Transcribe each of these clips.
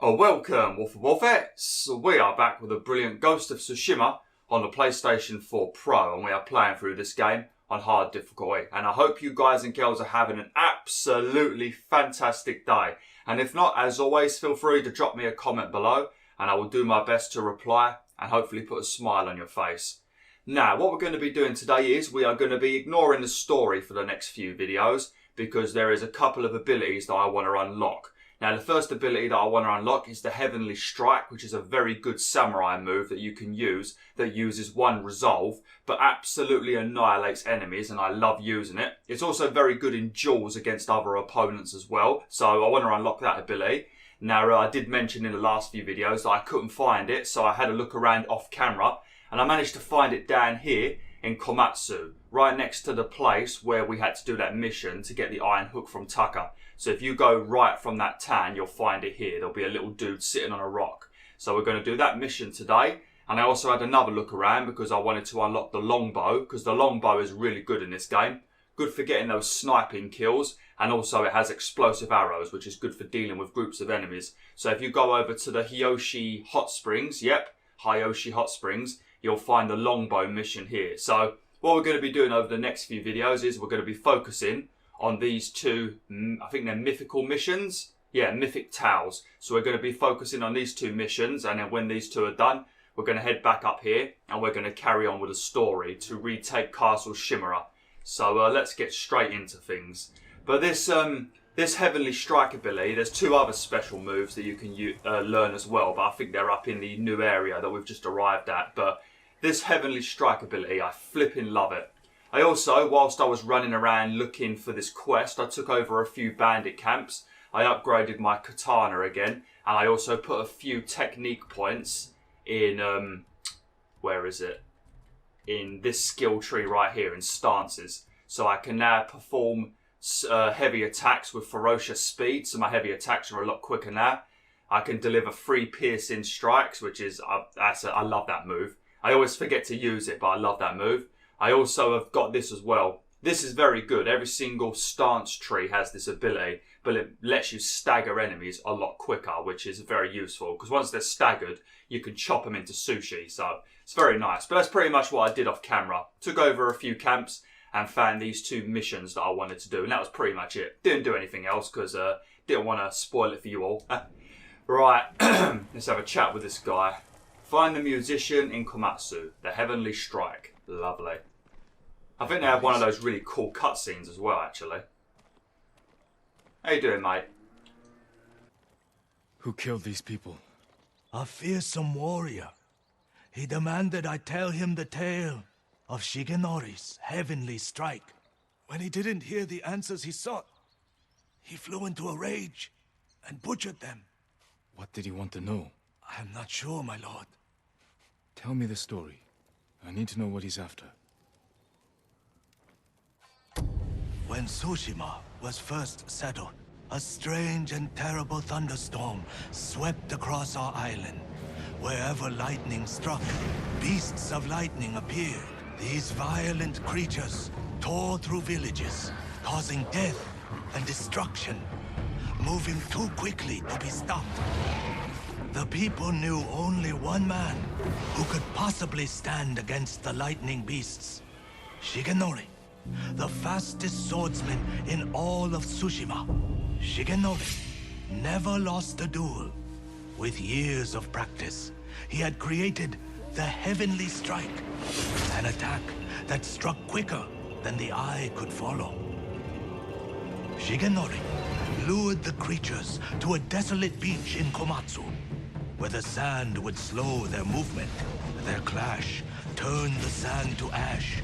Welcome, WolfTheWolfettes. We are back with a brilliant Ghost of Tsushima on the PlayStation 4 Pro, and we are playing through this game on hard difficulty. And I hope you guys and girls are having an absolutely fantastic day. And if not, as always, feel free to drop me a comment below, and I will do my best to reply and hopefully put a smile on your face. Now, what we're going to be doing today is we are going to be ignoring the story for the next few videos because there is a couple of abilities that I want to unlock. Now, the first ability that I want to unlock is the Heavenly Strike, which is a very good samurai move that you can use that uses one resolve, but absolutely annihilates enemies, and I love using it. It's also very good in duels against other opponents as well, so I want to unlock that ability. Now, I did mention in the last few videos that I couldn't find it, so I had a look around off camera, and I managed to find it down here in Komatsu, right next to the place where we had to do that mission to get the iron hook from Tucker. So if you go right from that town, you'll find it here. There'll be a little dude sitting on a rock. So we're going to do that mission today. And I also had another look around because I wanted to unlock the longbow, because the longbow is really good in this game. Good for getting those sniping kills, and also it has explosive arrows, which is good for dealing with groups of enemies. So if you go over to the Hiyoshi Hot Springs, Hiyoshi Hot Springs, you'll find the longbow mission here. So what we're going to be doing over the next few videos is we're going to be focusing on these two, I think they're mythical missions. Yeah, mythic towels. So we're going to be focusing on these two missions, and then when these two are done, we're going to head back up here and we're going to carry on with the story to retake Castle Chimera. So let's get straight into things. But this Heavenly Strike ability, there's two other special moves that you can learn as well, but I think they're up in the new area that we've just arrived at. But this Heavenly Strike ability, I flipping love it. I also, whilst I was running around looking for this quest, I took over a few bandit camps. I upgraded my katana again, and I also put a few technique points in, where is it? In this skill tree right here, in stances. So I can now perform heavy attacks with ferocious speed, so my heavy attacks are a lot quicker now. I can deliver 3 piercing strikes, which is, I love that move. I always forget to use it, but I love that move. I also have got this as well. This is very good. Every single stance tree has this ability, but it lets you stagger enemies a lot quicker, which is very useful, because once they're staggered, you can chop them into sushi. So it's very nice. But that's pretty much what I did off camera. Took over a few camps and found these two missions that I wanted to do, and that was pretty much it. Didn't do anything else because didn't want to spoil it for you all. Right, let's have a chat with this guy. Find the musician in Komatsu, the Heavenly Strike. Lovely. I think they have one of those really cool cutscenes as well, actually. How you doing, mate? Who killed these people? A fearsome warrior. He demanded I tell him the tale of Shigenori's Heavenly Strike. When he didn't hear the answers he sought, he flew into a rage and butchered them. What did he want to know? I am not sure, my lord. Tell me the story. I need to know what he's after. When Tsushima was first settled, a strange and terrible thunderstorm swept across our island. Wherever lightning struck, beasts of lightning appeared. These violent creatures tore through villages, causing death and destruction, moving too quickly to be stopped. The people knew only one man who could possibly stand against the lightning beasts. Shigenori, the fastest swordsman in all of Tsushima. Shigenori never lost a duel. With years of practice, he had created the Heavenly Strike, an attack that struck quicker than the eye could follow. Shigenori lured the creatures to a desolate beach in Komatsu, where the sand would slow their movement. Their clash turned the sand to ash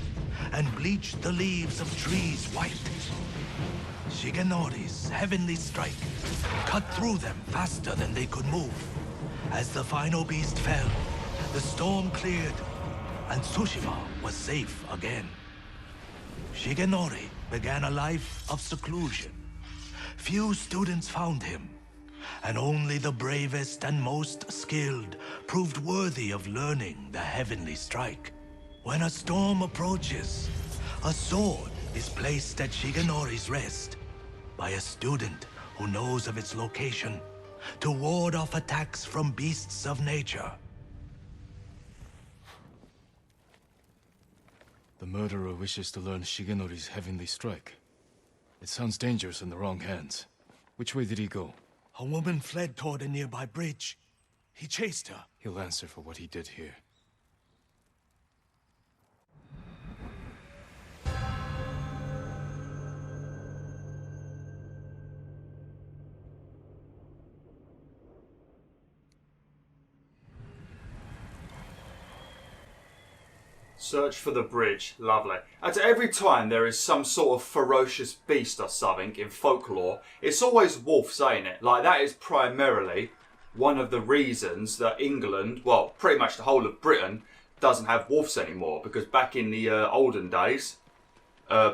and bleached the leaves of trees white. Shigenori's Heavenly Strike cut through them faster than they could move. As the final beast fell, the storm cleared, and Tsushima was safe again. Shigenori began a life of seclusion. Few students found him, and only the bravest and most skilled proved worthy of learning the Heavenly Strike. When a storm approaches, a sword is placed at Shigenori's Rest by a student who knows of its location to ward off attacks from beasts of nature. The murderer wishes to learn Shigenori's heavenly strike. It sounds dangerous in the wrong hands. Which way did he go? A woman fled toward a nearby bridge. He chased her. He'll answer for what he did here. Search for the bridge. Lovely. And every time there is some sort of ferocious beast or something in folklore, it's always wolves, ain't it? Like, that is primarily one of the reasons that England, well, pretty much the whole of Britain, doesn't have wolves anymore. Because back in the olden days,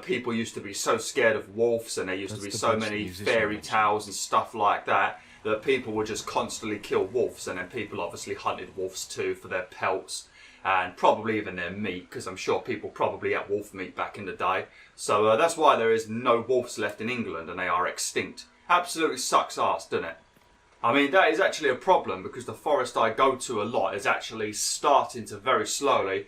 people used to be so scared of wolves, and there used to be so many fairy tales and stuff like that, that people would just constantly kill wolves. And then people obviously hunted wolves too for their pelts. And probably even their meat, because I'm sure people probably ate wolf meat back in the day. So that's why there is no wolves left in England, and they are extinct. Absolutely sucks ass, doesn't it? I mean, that is actually a problem, because the forest I go to a lot is actually starting to very slowly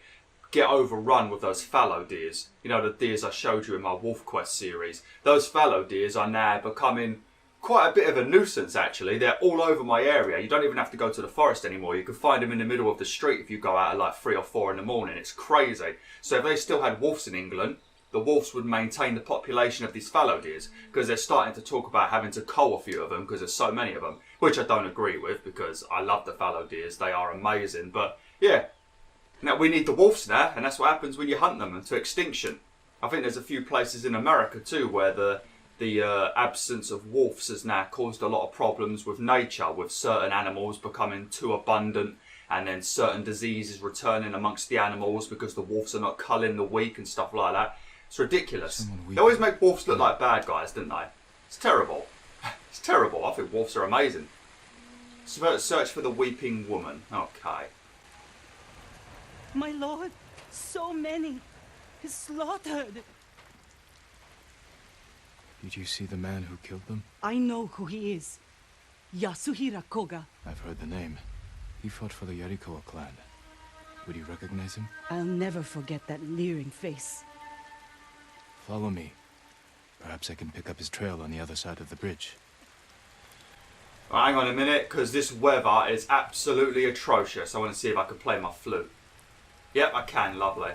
get overrun with those fallow deers. You know, the deers I showed you in my Wolf Quest series. Those fallow deers are now becoming quite a bit of a nuisance, actually. They're all over my area. You don't even have to go to the forest anymore. You can find them in the middle of the street if you go out at like 3 or 4 in the morning. It's crazy. So if they still had wolves in England, the wolves would maintain the population of these fallow deers, because they're starting to talk about having to cull a few of them because there's so many of them, which I don't agree with, because I love the fallow deers. They are amazing. But yeah, now we need the wolves now, and that's what happens when you hunt them into extinction. I think there's a few places in America too where the absence of wolves has now caused a lot of problems with nature, with certain animals becoming too abundant, and then certain diseases returning amongst the animals because the wolves are not culling the weak and stuff like that. It's ridiculous. They always make wolves look like bad guys, don't they? It's terrible. It's terrible. I think wolves are amazing. Search for the weeping woman. Okay. My lord, so many. Slaughtered. Did you see the man who killed them? I know who he is. Yasuhira Koga. I've heard the name. He fought for the Yarikawa clan. Would you recognize him? I'll never forget that leering face. Follow me. Perhaps I can pick up his trail on the other side of the bridge. Hang on a minute, because this weather is absolutely atrocious. I want to see if I can play my flute. Yep, I can. Lovely.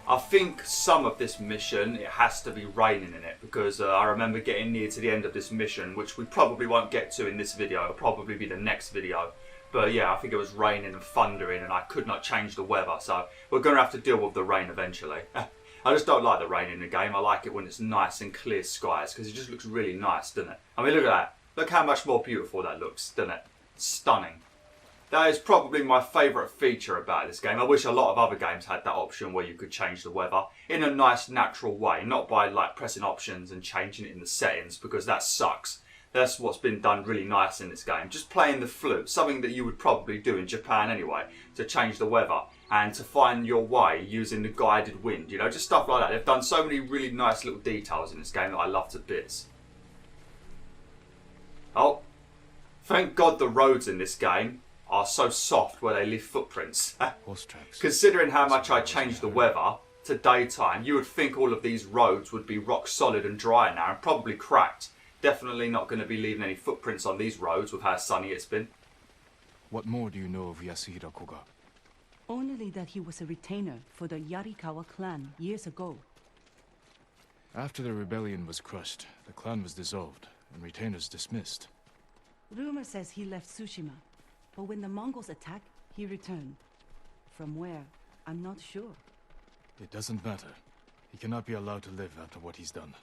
I think some of this mission, it has to be raining in it, because I remember getting near to the end of this mission, which we probably won't get to in this video. It'll probably be the next video. But yeah, I think it was raining and thundering, and I could not change the weather, so we're going to have to deal with the rain eventually. I just don't like the rain in the game. I like it when it's nice and clear skies, because it just looks really nice, doesn't it? I mean, look at that. Look how much more beautiful that looks, doesn't it? It's stunning. That is probably my favourite feature about this game. I wish a lot of other games had that option where you could change the weather in a nice natural way, not by like pressing options and changing it in the settings, because that sucks. That's what's been done really nice in this game. Just playing the flute, something that you would probably do in Japan anyway, to change the weather and to find your way using the guided wind, you know, just stuff like that. They've done so many really nice little details in this game that I love to bits. Oh, thank God the roads in this game are so soft where they leave footprints. Considering how much I changed the weather to daytime, you would think all of these roads would be rock solid and dry now, and probably cracked. Definitely not going to be leaving any footprints on these roads with how sunny it's been. What more do you know of Yasuhira Koga? Only that he was a retainer for the Yarikawa clan years ago. After the rebellion was crushed, the clan was dissolved and retainers dismissed. Rumor says he left Tsushima, but when the Mongols attacked, he returned. From where, I'm not sure. It doesn't matter. He cannot be allowed to live after what he's done.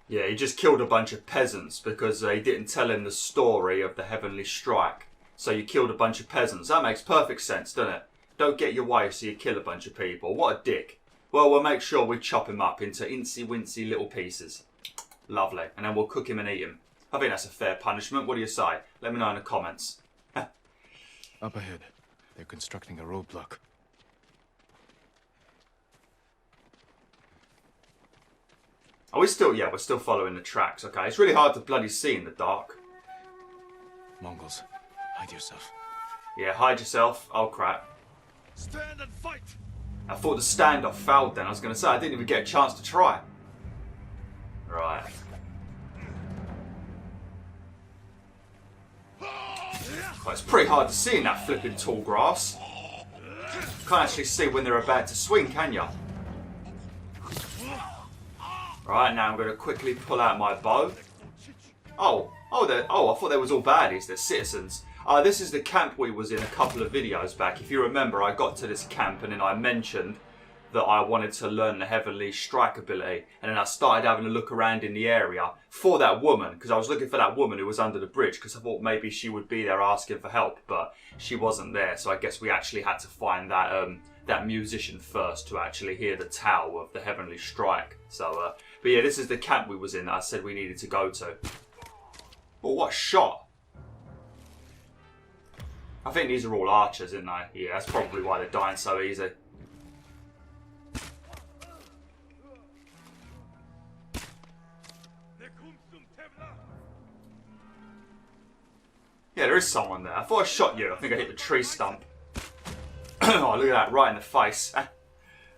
Yeah, he just killed a bunch of peasants because they didn't tell him the story of the Heavenly Strike. So you killed a bunch of peasants. That makes perfect sense, doesn't it? Don't get your way so you kill a bunch of people. What a dick. Well, we'll make sure we chop him up into incy-wincy little pieces. Lovely. And then we'll cook him and eat him. I think that's a fair punishment. What do you say? Let me know in the comments. Up ahead. They're constructing a roadblock. Are we still... Yeah, we're still following the tracks. Okay, it's really hard to bloody see in the dark. Mongols, hide yourself. Yeah, hide yourself. Oh, crap. Stand and fight! I thought the standoff failed then. I was going to say, I didn't even get a chance to try. Right. Well, it's pretty hard to see in that flipping tall grass. Can't actually see when they're about to swing, can you? Right, now I'm going to quickly pull out my bow. Oh, I thought they was all baddies. They're citizens. This is the camp we was in a couple of videos back. If you remember, I got to this camp and then I mentioned that I wanted to learn the Heavenly Strike ability. And then I started having a look around in the area for that woman. Because I was looking for that woman who was under the bridge. Because I thought maybe she would be there asking for help. But she wasn't there. So I guess we actually had to find that that musician first to actually hear the tale of the Heavenly Strike. So, but yeah, this is the camp we was in that I said we needed to go to. Oh, what a shot. I think these are all archers, isn't they? Yeah, that's probably why they're dying so easy. Yeah, there is someone there. I thought I shot you. I think I hit the tree stump. Oh, look at that, right in the face.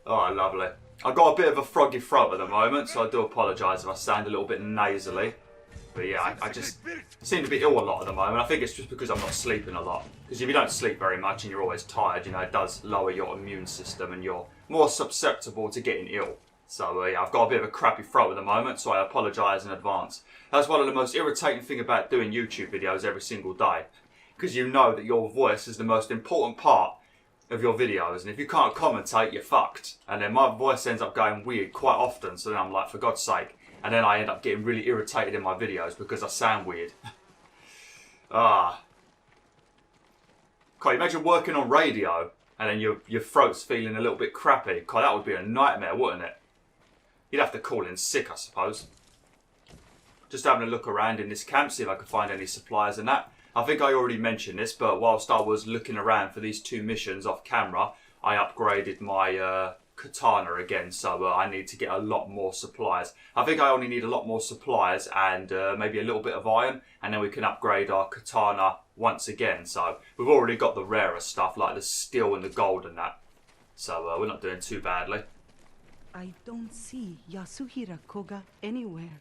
Oh, lovely. I've got a bit of a froggy throat at the moment, so I do apologise if I sound a little bit nasally. But yeah, I just seem to be ill a lot at the moment. I think it's just because I'm not sleeping a lot. Because if you don't sleep very much and you're always tired, you know, it does lower your immune system and you're more susceptible to getting ill. So yeah, I've got a bit of a crappy throat at the moment, so I apologise in advance. That's one of the most irritating things about doing YouTube videos every single day. Because you know that your voice is the most important part of your videos, and if you can't commentate, you're fucked. And then my voice ends up going weird quite often, so then I'm like, for God's sake. And then I end up getting really irritated in my videos because I sound weird. Can't you imagine working on radio and then your throat's feeling a little bit crappy? God, that would be a nightmare, wouldn't it? You'd have to call in sick, I suppose. Just having a look around in this camp, see if I can find any supplies and that. I think I already mentioned this, but whilst I was looking around for these 2 missions off camera, I upgraded my katana again, so I need to get a lot more supplies. I think I only need a lot more supplies and maybe a little bit of iron, and then we can upgrade our katana once again. So we've already got the rarer stuff like the steel and the gold and that, so we're not doing too badly. I don't see Yasuhira Koga anywhere.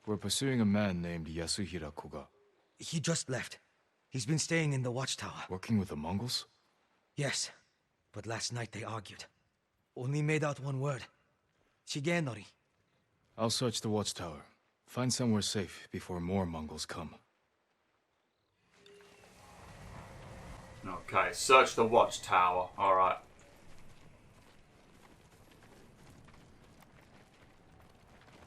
We're pursuing a man named Yasuhira Koga. He just left. He's been staying in the watchtower. Working with the Mongols? Yes, but last night they argued. Only made out one word. Shigenori. I'll search the watchtower. Find somewhere safe before more Mongols come. Okay, search the watchtower. Alright.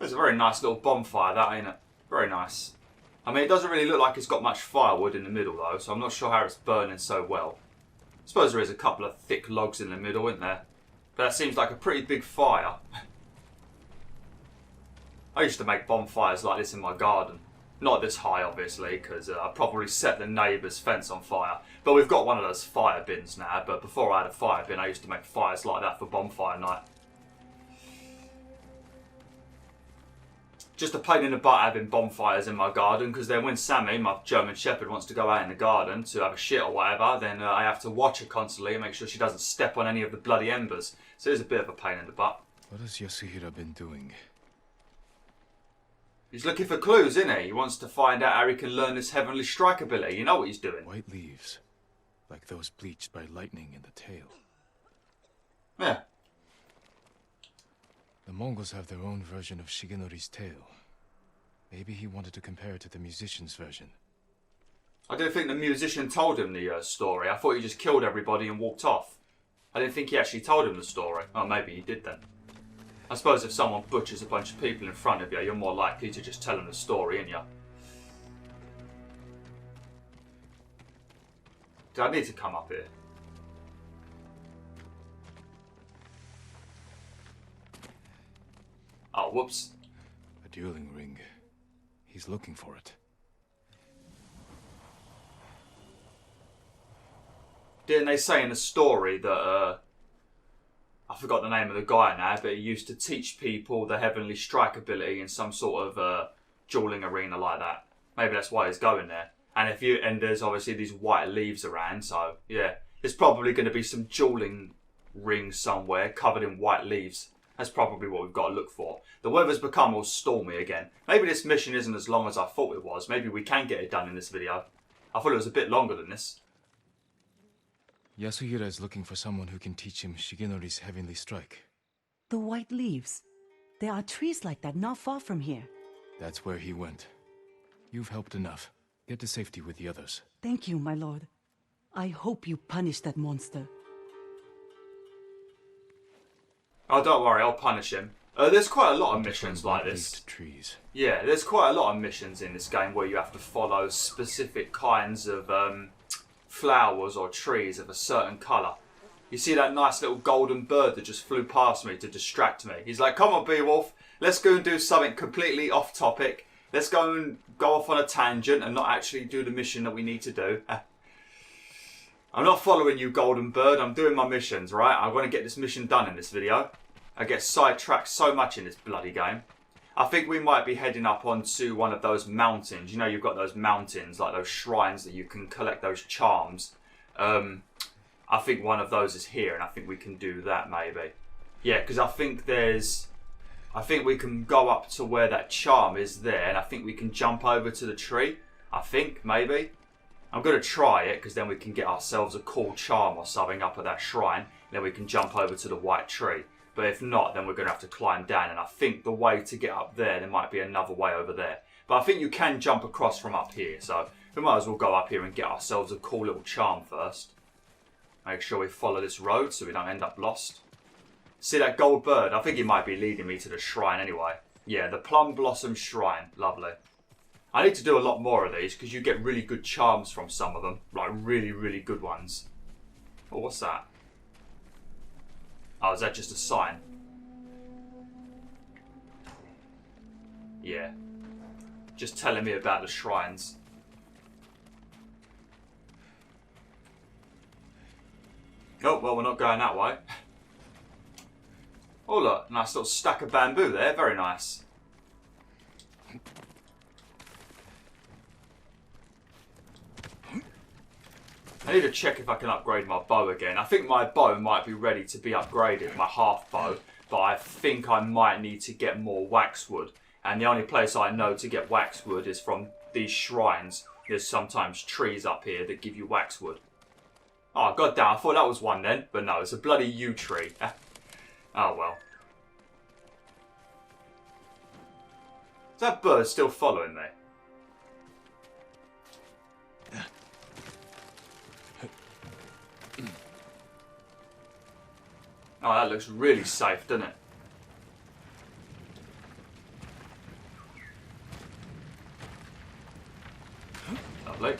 It's a very nice little bonfire, that, ain't it? Very nice. I mean, it doesn't really look like it's got much firewood in the middle, though, so I'm not sure how it's burning so well. I suppose there is a couple of thick logs in the middle, isn't there? But that seems like a pretty big fire. I used to make bonfires like this in my garden. Not this high, obviously, because I probably set the neighbour's fence on fire. But we've got one of those fire bins now, but before I had a fire bin, I used to make fires like that for bonfire night. Just a pain in the butt having bonfires in my garden, because then when Sammy, my German Shepherd, wants to go out in the garden to have a shit or whatever, then I have to watch her constantly and make sure she doesn't step on any of the bloody embers. So it's a bit of a pain in the butt. What has Yasuhira been doing? He's looking for clues, isn't he? He wants to find out how he can learn this Heavenly Strike ability. You know what he's doing. White leaves, like those bleached by lightning in the tail. Yeah. The Mongols have their own version of Shigenori's tale. Maybe he wanted to compare it to the musician's version. I don't think the musician told him the story. I thought he just killed everybody and walked off. I didn't think he actually told him the story. Oh, maybe he did then. I suppose if someone butchers a bunch of people in front of you, you're more likely to just tell them the story, aren't you? Do I need to come up here? Oh, whoops. A dueling ring. He's looking for it. Didn't they say in the story that I forgot the name of the guy now, but he used to teach people the heavenly strike ability in some sort of dueling arena like that. Maybe that's why he's going there. And there's obviously these white leaves around, so yeah, there's probably going to be some dueling rings somewhere covered in white leaves. That's probably what we've got to look for. The weather's become all stormy again. Maybe this mission isn't as long as I thought it was. Maybe we can get it done in this video. I thought it was a bit longer than this. Yasuhira is looking for someone who can teach him Shigenori's heavenly strike. The white leaves. There are trees like that not far from here. That's where he went. You've helped enough. Get to safety with the others. Thank you, my lord. I hope you punish that monster. Oh, don't worry, I'll punish him. There's quite a lot of missions like this. Trees. Yeah, there's quite a lot of missions in this game where you have to follow specific kinds of flowers or trees of a certain colour. You see that nice little golden bird that just flew past me to distract me. He's like, come on, Bwolf, let's go and do something completely off topic. Let's go off on a tangent and not actually do the mission that we need to do. I'm not following you, golden bird. I'm doing my missions, right? I want to get this mission done in this video. I get sidetracked so much in this bloody game. I think we might be heading up onto one of those mountains. You know, you've got those mountains, like those shrines that you can collect those charms. I think one of those is here, and I think we can do that maybe. Yeah, because I think we can go up to where that charm is there, and I think we can jump over to the tree. I think, maybe. I'm going to try it, because then we can get ourselves a cool charm or something up at that shrine. Then we can jump over to the white tree. But if not, then we're going to have to climb down. And I think the way to get up there might be another way over there. But I think you can jump across from up here. So we might as well go up here and get ourselves a cool little charm first. Make sure we follow this road so we don't end up lost. See that gold bird? I think he might be leading me to the shrine anyway. Yeah, the Plum Blossom Shrine. Lovely. I need to do a lot more of these because you get really good charms from some of them. Like really, really good ones. Oh, what's that? Oh, is that just a sign? Yeah. Just telling me about the shrines. Oh, well, we're not going that way. Oh, look. Nice little stack of bamboo there. Very nice. I need to check if I can upgrade my bow again. I think my bow might be ready to be upgraded, my half bow, but I think I might need to get more waxwood. And the only place I know to get waxwood is from these shrines. There's sometimes trees up here that give you waxwood. Oh, goddamn, I thought that was one then, but no, it's a bloody yew tree. Oh, well. Is that bird still following me? Oh, that looks really safe, doesn't it? Lovely.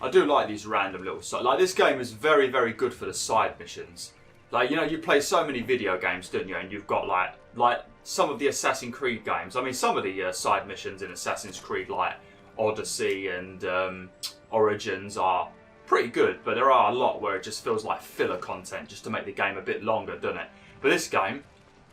I do like these random little sides. Like, this game is very, very good for the side missions. Like, you know, you play so many video games, don't you? And you've got, like some of the Assassin's Creed games. I mean, some of the side missions in Assassin's Creed, like Odyssey and Origins, are pretty good, but there are a lot where it just feels like filler content just to make the game a bit longer, doesn't it? But this game,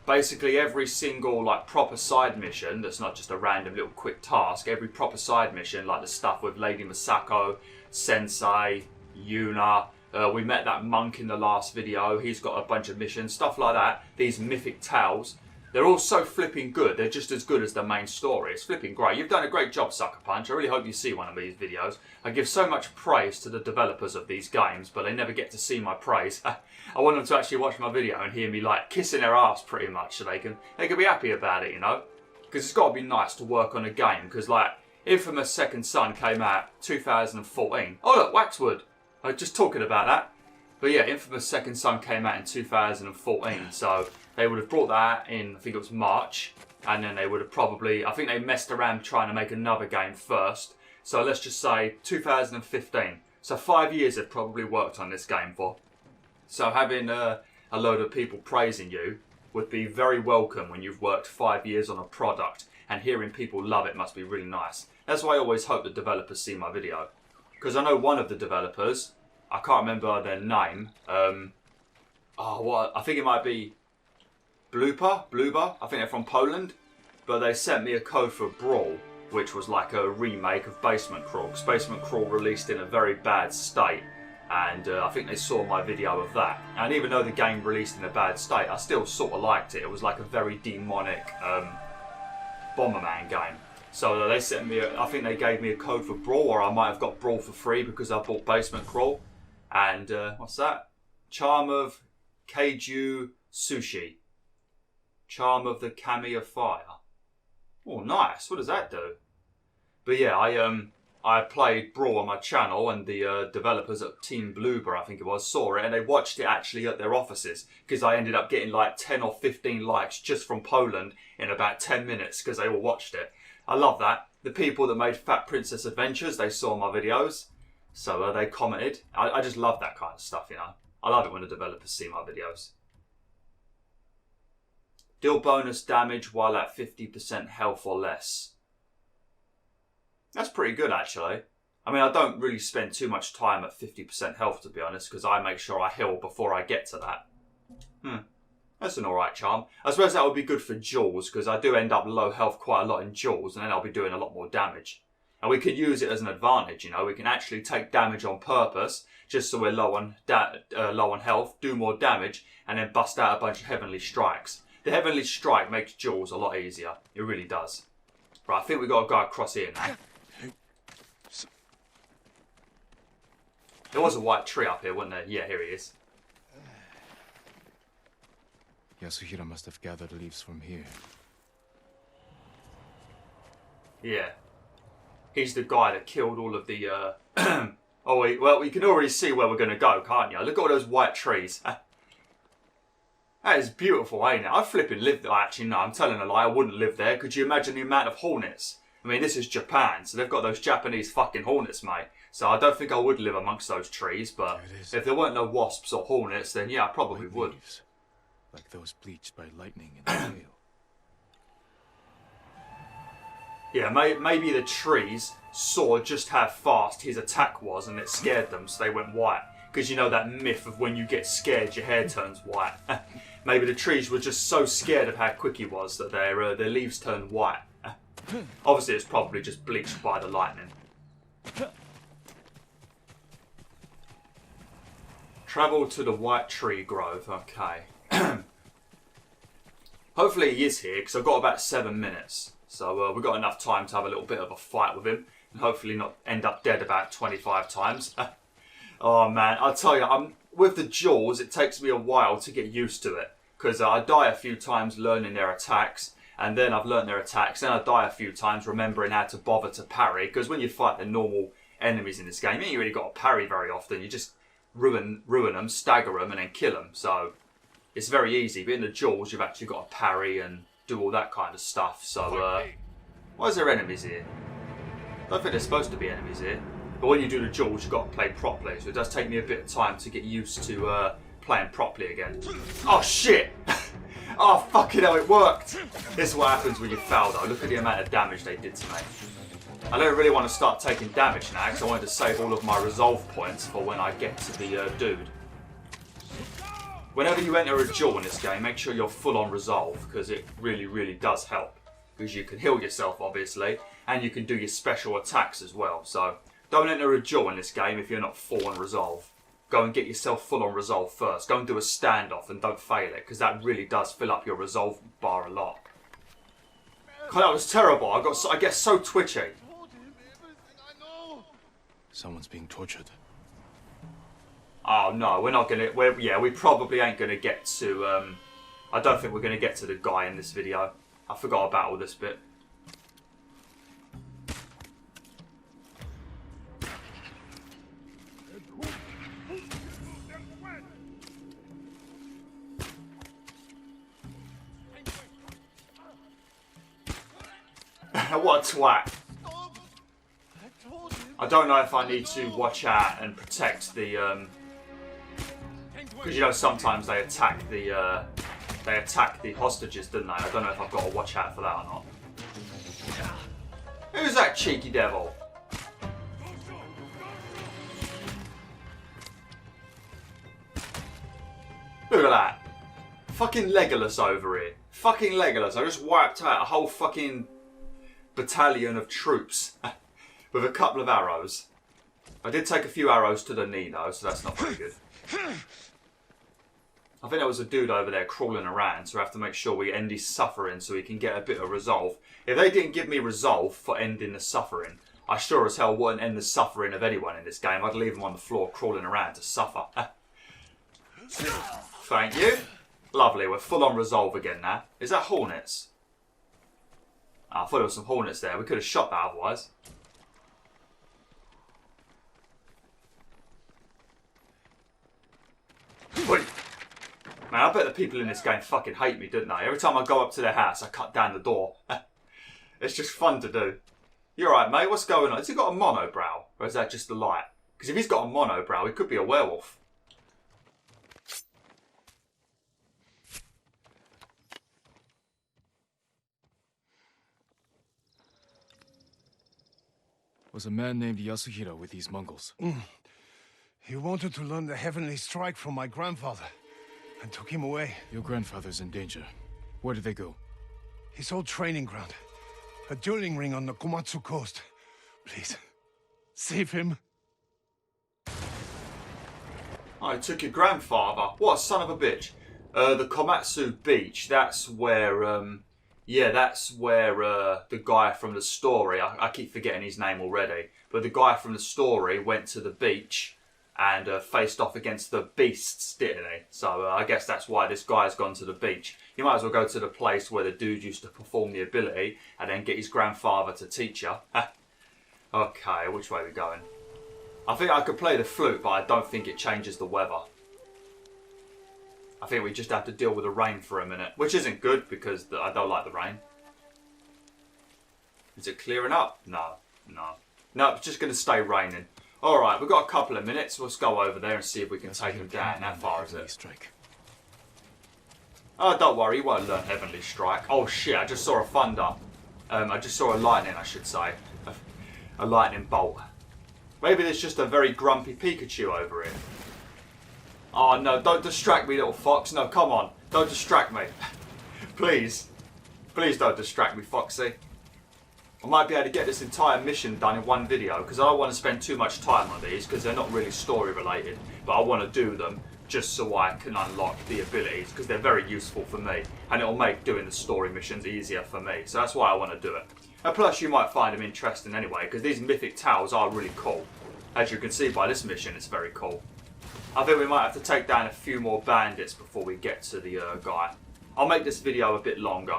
basically every single like proper side mission that's not just a random little quick task, every proper side mission, like the stuff with Lady Masako, Sensei, Yuna, we met that monk in the last video, he's got a bunch of missions, stuff like that, these mythic tales, they're all so flipping good. They're just as good as the main story. It's flipping great. You've done a great job, Sucker Punch. I really hope you see one of these videos. I give so much praise to the developers of these games, but they never get to see my praise. I want them to actually watch my video and hear me like kissing their ass pretty much, so they can be happy about it, you know? Because it's got to be nice to work on a game. Because like Infamous Second Son came out 2014. Oh look, Waxwood. I was just talking about that. But yeah, Infamous Second Son came out in 2014, so they would have brought that in, I think it was March, and then they would have probably, I think they messed around trying to make another game first, so let's just say 2015. So 5 years they've probably worked on this game for. So having a load of people praising you would be very welcome when you've worked 5 years on a product, and hearing people love it must be really nice. That's why I always hope the developers see my video. Because I know one of the developers, I can't remember their name. What? I think it might be Bluber. I think they're from Poland. But they sent me a code for Brawl, which was like a remake of Basement Crawl. Because Basement Crawl released in a very bad state. And I think they saw my video of that. And even though the game released in a bad state, I still sort of liked it. It was like a very demonic Bomberman game. So they sent me, I think they gave me a code for Brawl, or I might have got Brawl for free because I bought Basement Crawl. And what's that? Charm of Keiju Sushi. Charm of the Kami of Fire. Oh, nice. What does that do? But yeah, I played Brawl on my channel, and the developers at Team Bluber, I think it was, saw it, and they watched it actually at their offices, because I ended up getting like 10 or 15 likes just from Poland in about 10 minutes because they all watched it. I love that. The people that made Fat Princess Adventures, they saw my videos, so they commented. I just love that kind of stuff, you know. I love it when the developers see my videos. Deal bonus damage while at 50% health or less. That's pretty good, actually. I mean, I don't really spend too much time at 50% health, to be honest, because I make sure I heal before I get to that. That's an alright charm. I suppose that would be good for duels, because I do end up low health quite a lot in duels, and then I'll be doing a lot more damage. And we could use it as an advantage, you know. We can actually take damage on purpose, just so we're low on health, do more damage, and then bust out a bunch of Heavenly Strikes. The Heavenly Strike makes duels a lot easier. It really does. Right, I think we've got to go across here now. There was a white tree up here, wasn't there? Yeah, here he is. Yasuhira must have gathered leaves from here. Yeah. He's the guy that killed all of the... Oh, wait, well, you can already see where we're going to go, can't you? Look at all those white trees. That is beautiful, ain't it? I'd flipping live there. Actually, no, I'm telling a lie. I wouldn't live there. Could you imagine the amount of hornets? I mean, this is Japan, so they've got those Japanese fucking hornets, mate. So I don't think I would live amongst those trees, but if there weren't no wasps or hornets, then yeah, I probably would. Leaves, like those bleached by lightning in the hail. Yeah, maybe the trees saw just how fast his attack was and it scared them, so they went white. Because you know that myth of when you get scared, your hair turns white. Maybe the trees were just so scared of how quick he was that their leaves turned white. Obviously, it's probably just bleached by the lightning. Travel to the White Tree Grove. Okay. Hopefully he is here, because I've got about 7 minutes. So we've got enough time to have a little bit of a fight with him. And hopefully not end up dead about 25 times. Oh man, I'll tell you, with the duels, it takes me a while to get used to it. Because I die a few times learning their attacks. And then I've learned their attacks. Then I die a few times remembering how to bother to parry. Because when you fight the normal enemies in this game, you ain't really got to parry very often. You just ruin them, stagger them, and then kill them. So it's very easy. But in the duels, you've actually got to parry and do all that kind of stuff. So why is there enemies here? I don't think there's supposed to be enemies here. But when you do the duels, you've got to play properly. So it does take me a bit of time to get used to playing properly again. Oh shit! Oh fucking hell, it worked! This is what happens when you fail though. Look at the amount of damage they did to me. I don't really want to start taking damage now because I wanted to save all of my resolve points for when I get to the dude. Whenever you enter a duel in this game, make sure you're full on resolve because it really, really does help. Because you can heal yourself obviously, and you can do your special attacks as well. So don't enter a duel in this game if you're not full on resolve. Go and get yourself full on resolve first. Go and do a standoff and don't fail it because that really does fill up your resolve bar a lot. God, that was terrible. I get so twitchy. Someone's being tortured. Oh no, we're not gonna. We probably ain't gonna get to. I don't think we're gonna get to the guy in this video. I forgot about all this bit. What a twat. I don't know if I need to watch out and protect the because you know sometimes they attack the hostages, don't they? I don't know if I've got to watch out for that or not. Who's that cheeky devil? Look at that. Fucking Legolas over here. Fucking Legolas. I just wiped out a whole fucking battalion of troops with a couple of arrows. I did take a few arrows to the knee though, so that's not very good. I think there was a dude over there crawling around, so I have to make sure we end his suffering so he can get a bit of resolve. If they didn't give me resolve for ending the suffering, I sure as hell wouldn't end the suffering of anyone in this game. I'd leave them on the floor crawling around to suffer. Thank you. Lovely, we're full on resolve again now. Is that hornets? Oh, I thought there was some hornets there. We could have shot that otherwise. Wait. Man, I bet the people in this game fucking hate me, don't they? Every time I go up to their house, I cut down the door. It's just fun to do. You alright, mate? What's going on? Has he got a monobrow? Or is that just the light? Because if he's got a monobrow, he could be a werewolf. Was a man named Yasuhira with these Mongols. He wanted to learn the heavenly strike from my grandfather, and took him away. Your grandfather's in danger. Where did they go? His old training ground. A dueling ring on the Komatsu coast. Please, save him. Oh, he took your grandfather. What a son of a bitch. The Komatsu beach, that's where, yeah, that's where the guy from the story, I keep forgetting his name already, but the guy from the story went to the beach and faced off against the beasts, didn't he? So I guess that's why this guy's gone to the beach. You might as well go to the place where the dude used to perform the ability and then get his grandfather to teach you. Okay, which way are we going? I think I could play the flute, but I don't think it changes the weather. I think we just have to deal with the rain for a minute, which isn't good because I don't like the rain. Is it clearing up? No, no. No, it's just going to stay raining. Alright, we've got a couple of minutes. Let's go over there and see if we can take him down. How far is it? Strike. Oh, don't worry, you won't learn Heavenly Strike. Oh shit, I just saw a thunder. I just saw a lightning, I should say. A lightning bolt. Maybe there's just a very grumpy Pikachu over here. Oh no, don't distract me, little fox. No, come on. Don't distract me. Please. Please don't distract me, Foxy. I might be able to get this entire mission done in one video because I don't want to spend too much time on these because they're not really story related, but I want to do them just so I can unlock the abilities because they're very useful for me and it'll make doing the story missions easier for me, so that's why I want to do it. And plus you might find them interesting anyway because these mythic towers are really cool. As you can see by this mission, it's very cool. I think we might have to take down a few more bandits before we get to the guy. I'll make this video a bit longer.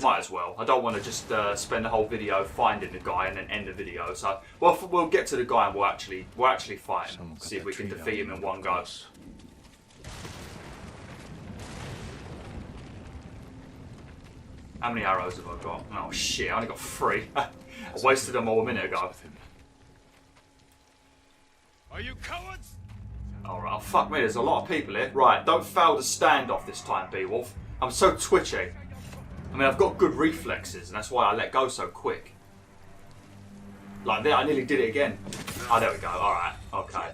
Might as well. I don't want to just spend the whole video finding the guy and then end the video. So we'll get to the guy and we'll actually fight him. See if we can defeat him in one go. How many arrows have I got? Oh shit, I only got 3. I wasted them all a minute ago. Are you cowards? Alright, oh, fuck me, there's a lot of people here. Right, don't fail the standoff this time, Bwolf. I'm so twitchy. I mean, I've got good reflexes, and that's why I let go so quick. Like there, I nearly did it again. Oh, there we go. Alright, okay.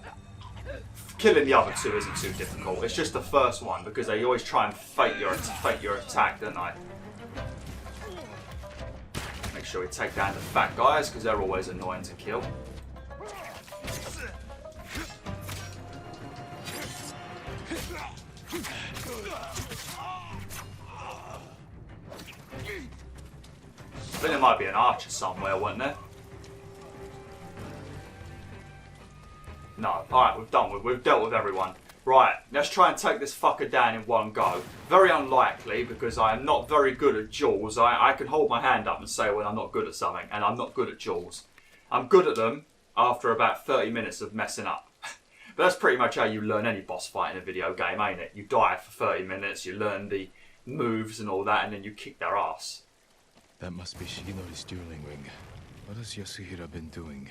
Killing the other two isn't too difficult. It's just the first one, because they always try and fake your attack, don't they? Make sure we take down the fat guys, because they're always annoying to kill. I think there might be an archer somewhere, wasn't there? No. Alright, we've done. We've dealt with everyone. Right, let's try and take this fucker down in one go. Very unlikely, because I am not very good at duels. I can hold my hand up and say when I'm not good at something, and I'm not good at duels. I'm good at them after about 30 minutes of messing up. But that's pretty much how you learn any boss fight in a video game, ain't it? You die for 30 minutes, you learn the moves and all that, and then you kick their ass. That must be Shigenori's dueling ring. What has Yasuhira been doing?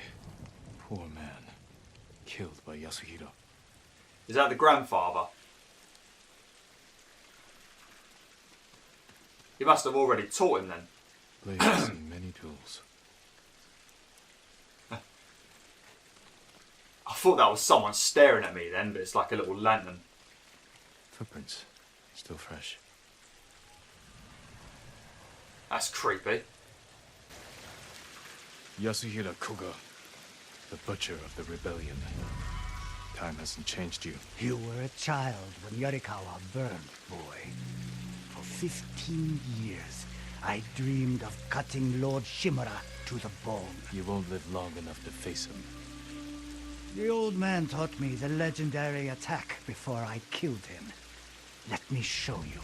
Poor man. Killed by Yasuhira. Is that the grandfather? You must have already taught him then. Blade has seen many duels. I thought that was someone staring at me then, but it's like a little lantern. Footprints. Still fresh. That's creepy. Yasuhira Koga, the butcher of the rebellion. Time hasn't changed you. You were a child when Yarikawa burned, boy. For 15 years, I dreamed of cutting Lord Shimura to the bone. You won't live long enough to face him. The old man taught me the legendary attack before I killed him. Let me show you.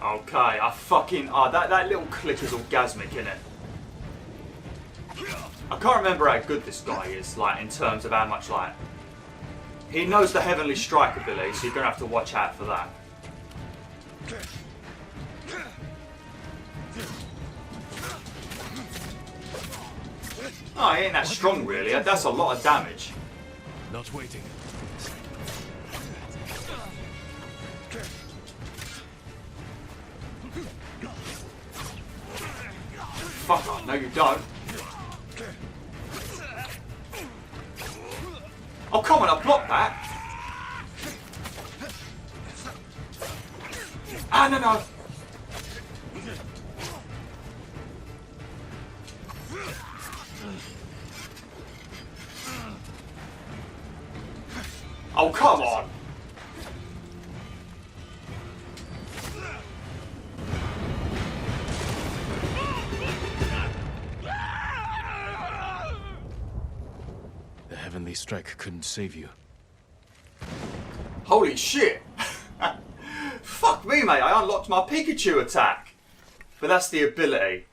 Okay, I fucking... that little click is orgasmic, innit? I can't remember how good this guy is, like, in terms of how much, like... He knows the Heavenly Strike ability, so you're gonna have to watch out for that. Oh, he ain't that strong, really. That's a lot of damage. Not waiting. Fuck off. No, you don't. Oh, come on, I blocked that. Ah, no, no. Oh, come on. The Heavenly Strike couldn't save you. Holy shit. Fuck me, mate. I unlocked my Pikachu attack. But that's the ability.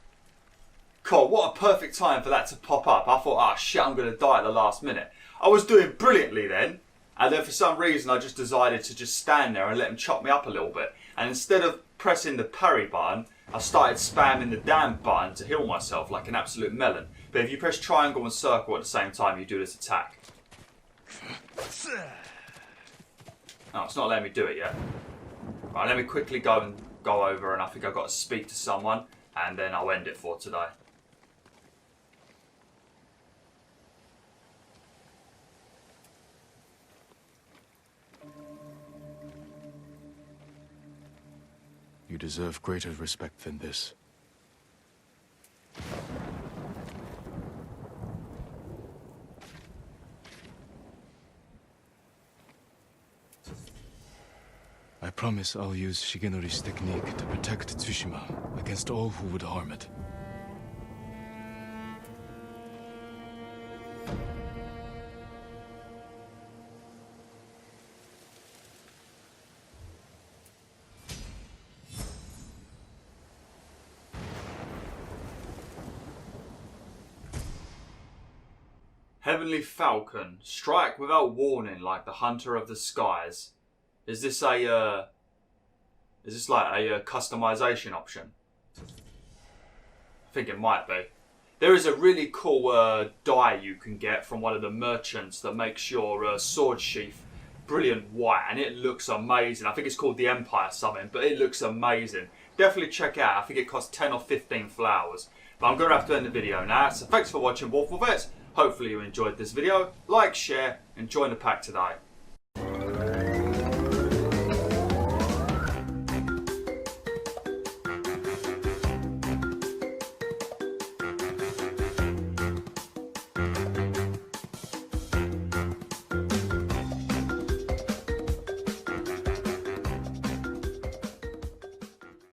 God, what a perfect time for that to pop up. I thought, oh shit, I'm going to die at the last minute. I was doing brilliantly then. And then for some reason I just decided to just stand there and let him chop me up a little bit. And instead of pressing the parry button, I started spamming the damn button to heal myself like an absolute melon. But if you press triangle and circle at the same time, you do this attack. Oh, it's not letting me do it yet. Right, let me quickly go over, and I think I've got to speak to someone, and then I'll end it for today. You deserve greater respect than this. I promise I'll use Shigenori's technique to protect Tsushima against all who would harm it. Heavenly Falcon, strike without warning like the Hunter of the Skies. Is this like a customization option? I think it might be. There is a really cool die you can get from one of the merchants that makes your sword sheath brilliant white, and it looks amazing. I think it's called the Empire something, but it looks amazing. Definitely check it out. I think it costs 10 or 15 flowers. But I'm going to have to end the video now. So thanks for watching BwolfTheWolf. Hopefully you enjoyed this video. Like, share, and join the pack today.